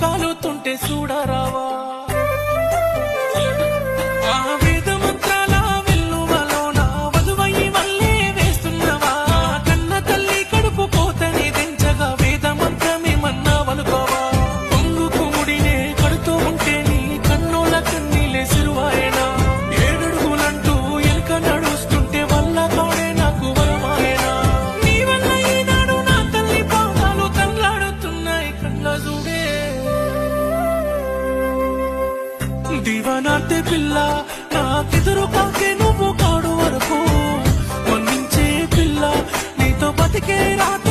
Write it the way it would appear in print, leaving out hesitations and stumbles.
కాలుతుంటే చూడరావా దివనాంటే పిల్ల నాకెదురు కాకే నువ్వు కాడు వరకు మన్నించే పిల్ల నీతో బతికే రాత